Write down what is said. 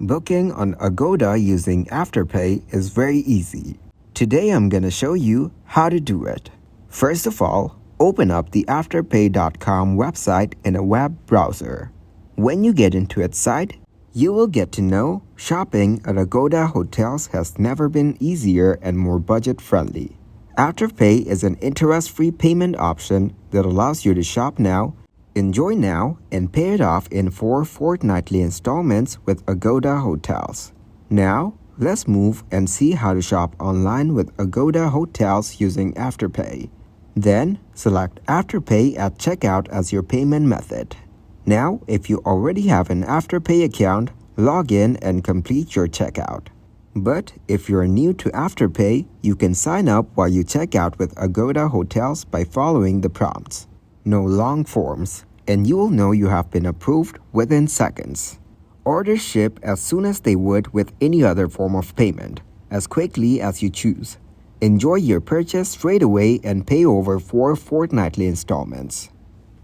Booking on Agoda using Afterpay is very easy. Today I'm gonna show you how to do it. First of all, open up the afterpay.com website in a web browser. When you get into its site, you will get to know shopping at Agoda hotels has never been easier and more budget-friendly. Afterpay is an interest-free payment option that allows you to shop now, enjoy now, and pay it off in 4 fortnightly installments with Agoda hotels. Now, let's move and see how to shop online with Agoda hotels using Afterpay. Then, select Afterpay at checkout as your payment method. Now, if you already have an Afterpay account, log in and complete your checkout. But if you're new to Afterpay, you can sign up while you check out with Agoda hotels by following the prompts. No long forms, and you will know you have been approved within seconds. Orders ship as soon as they would with any other form of payment, as quickly as you choose. Enjoy your purchase straight away and pay over 4 fortnightly installments.